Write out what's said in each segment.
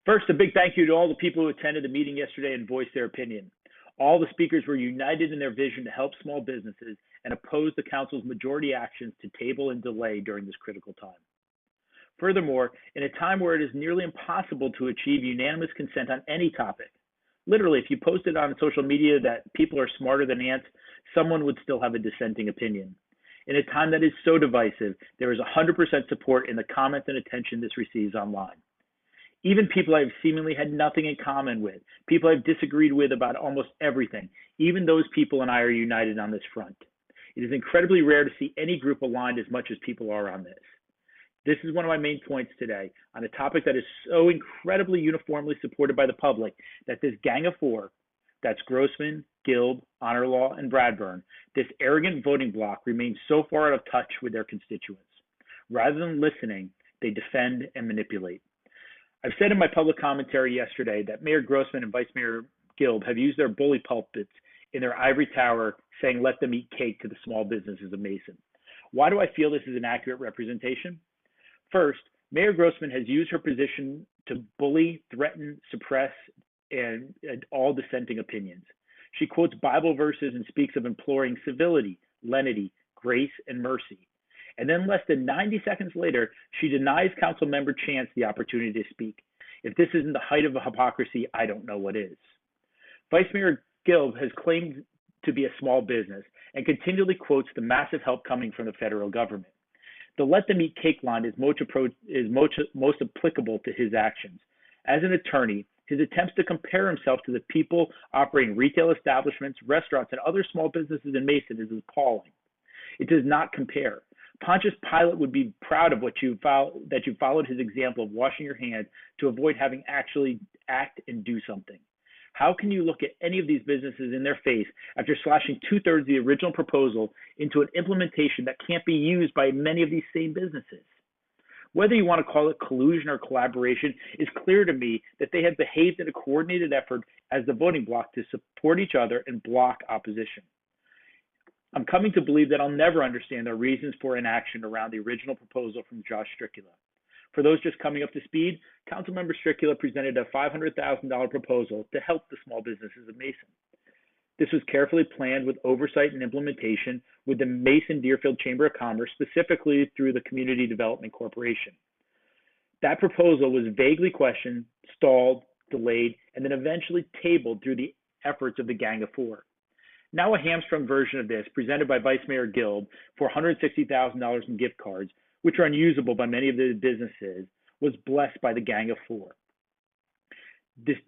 First, a big thank you to all the people who attended the meeting yesterday and voiced their opinion. All the speakers were united in their vision to help small businesses and oppose the council's majority actions to table and delay during this critical time. Furthermore, in a time where it is nearly impossible to achieve unanimous consent on any topic, literally, if you posted on social media that people are smarter than ants, someone would still have a dissenting opinion. In a time that is so divisive, there is 100% support in the comments and attention this receives online. Even people I've seemingly had nothing in common with, people I've disagreed with about almost everything, even those people and I are united on this front. It is incredibly rare to see any group aligned as much as people are on this. This is one of my main points today on a topic that is so incredibly uniformly supported by the public that this gang of four, that's Grossman, Guild, Honor Law, and Bradburn, this arrogant voting bloc remains so far out of touch with their constituents. Rather than listening, they defend and manipulate. I've said in my public commentary yesterday that Mayor Grossman and Vice Mayor Guild have used their bully pulpits in their ivory tower saying let them eat cake to the small businesses of Mason. Why do I feel this is an accurate representation? First, Mayor Grossman has used her position to bully, threaten, suppress, and all dissenting opinions. She quotes Bible verses and speaks of imploring civility, lenity, grace, and mercy. And then less than 90 seconds later, she denies council member Chance the opportunity to speak. If this isn't the height of hypocrisy, I don't know what is. Vice Mayor Guild has claimed to be a small business and continually quotes the massive help coming from the federal government. The let them eat cake line is most applicable to his actions. As an attorney, his attempts to compare himself to the people operating retail establishments, restaurants, and other small businesses in Mason is appalling. It does not compare. Pontius Pilate would be proud of that you followed his example of washing your hands to avoid having actually act and do something. How can you look at any of these businesses in their face after slashing 2/3 of the original proposal into an implementation that can't be used by many of these same businesses? Whether you want to call it collusion or collaboration, it's clear to me that they have behaved in a coordinated effort as the voting bloc to support each other and block opposition. I'm coming to believe that I'll never understand the reasons for inaction around the original proposal from Josh Stricula. For those just coming up to speed, Councilmember Stricula presented a $500,000 proposal to help the small businesses of Mason. This was carefully planned with oversight and implementation with the Mason-Deerfield Chamber of Commerce, specifically through the Community Development Corporation. That proposal was vaguely questioned, stalled, delayed, and then eventually tabled through the efforts of the Gang of Four. Now a hamstrung version of this, presented by Vice Mayor Guild for $160,000 in gift cards, which are unusable by many of the businesses, was blessed by the Gang of Four. This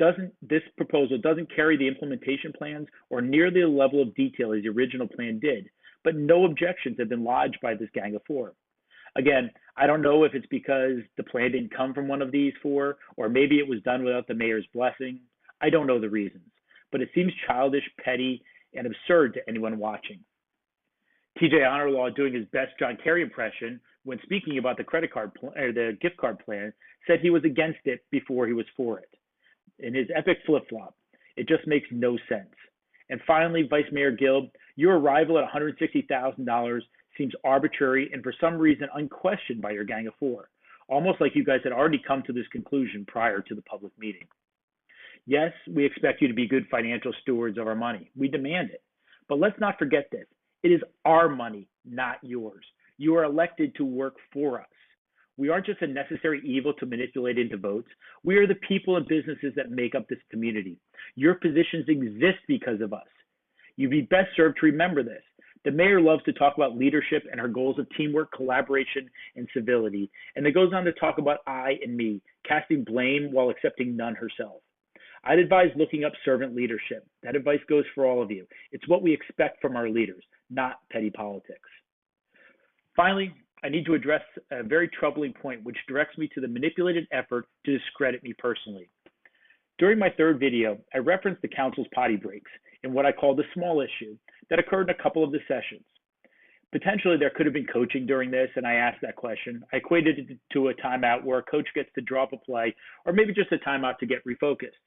proposal doesn't carry the implementation plans or nearly the level of detail as the original plan did, but no objections have been lodged by this Gang of Four. Again, I don't know if it's because the plan didn't come from one of these four, or maybe it was done without the mayor's blessing. I don't know the reasons, but it seems childish, petty, and absurd to anyone watching. TJ Honor Law, doing his best John Kerry impression when speaking about the gift card plan, said he was against it before he was for it. In his epic flip-flop, it just makes no sense. And finally, Vice Mayor Guild, your arrival at $160,000 seems arbitrary and for some reason unquestioned by your Gang of Four, almost like you guys had already come to this conclusion prior to the public meeting. Yes, we expect you to be good financial stewards of our money. We demand it. But let's not forget this. It is our money, not yours. You are elected to work for us. We aren't just a necessary evil to manipulate into votes. We are the people and businesses that make up this community. Your positions exist because of us. You'd be best served to remember this. The mayor loves to talk about leadership and her goals of teamwork, collaboration, and civility, and it goes on to talk about I and me, casting blame while accepting none herself. I'd advise looking up servant leadership. That advice goes for all of you. It's what we expect from our leaders, not petty politics. Finally, I need to address a very troubling point which directs me to the manipulated effort to discredit me personally. During my third video, I referenced the council's potty breaks in what I call the small issue that occurred in a couple of the sessions. Potentially, there could have been coaching during this, and I asked that question. I equated it to a timeout where a coach gets to drop a play, or maybe just a timeout to get refocused.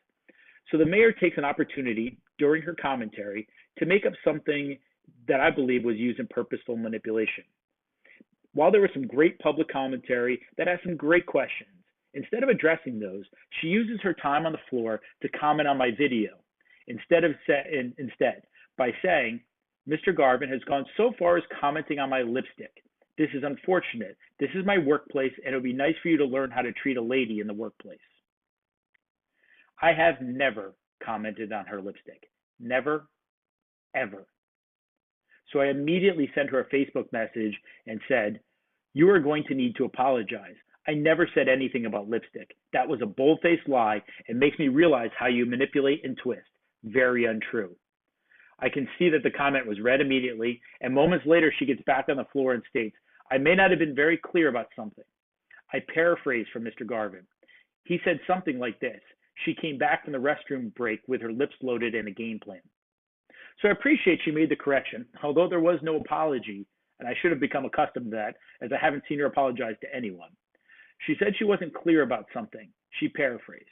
So the mayor takes an opportunity during her commentary to make up something that I believe was used in purposeful manipulation. While there was some great public commentary that asked some great questions, Instead of addressing those, she uses her time on the floor to comment on my video. Instead, by saying, Mr. Garvin has gone so far as commenting on my lipstick. This is unfortunate. This is my workplace, and it would be nice for you to learn how to treat a lady in the workplace. I have never commented on her lipstick. Never, ever. So I immediately sent her a Facebook message and said, you are going to need to apologize. I never said anything about lipstick. That was a bold-faced lie and makes me realize how you manipulate and twist. Very untrue. I can see that the comment was read immediately, and moments later she gets back on the floor and states, I may not have been very clear about something. I paraphrase from Mr. Garvin. He said something like this. She came back from the restroom break with her lips loaded and a game plan. So I appreciate she made the correction, although there was no apology, and I should have become accustomed to that, as I haven't seen her apologize to anyone. She said she wasn't clear about something. She paraphrased.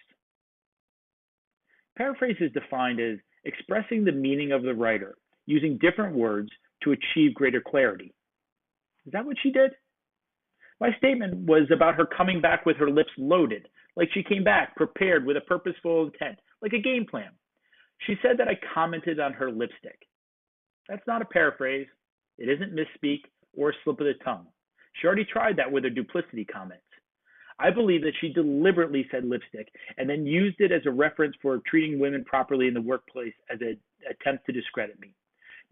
Paraphrase is defined as expressing the meaning of the writer, using different words to achieve greater clarity. Is that what she did? My statement was about her coming back with her lips loaded, like she came back prepared with a purposeful intent, like a game plan. She said that I commented on her lipstick. That's not a paraphrase. It isn't misspeak or a slip of the tongue. She already tried that with her duplicity comments. I believe that she deliberately said lipstick and then used it as a reference for treating women properly in the workplace as an attempt to discredit me.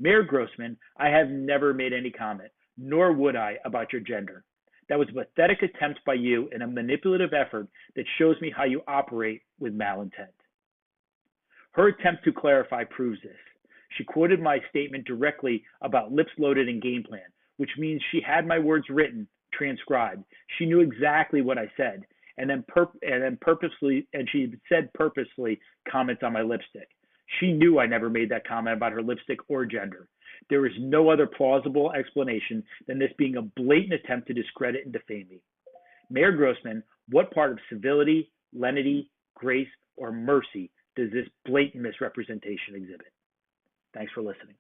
Mayor Grossman, I have never made any comment, nor would I, about your gender. That was a pathetic attempt by you and a manipulative effort that shows me how you operate with malintent. Her attempt to clarify proves this. She quoted my statement directly about lips loaded and game plan, which means she had my words written, transcribed. She knew exactly what I said, and she said purposely comments on my lipstick. She knew I never made that comment about her lipstick or gender. There is no other plausible explanation than this being a blatant attempt to discredit and defame me. Mayor Grossman, what part of civility, lenity, grace, or mercy does this blatant misrepresentation exhibit? Thanks for listening.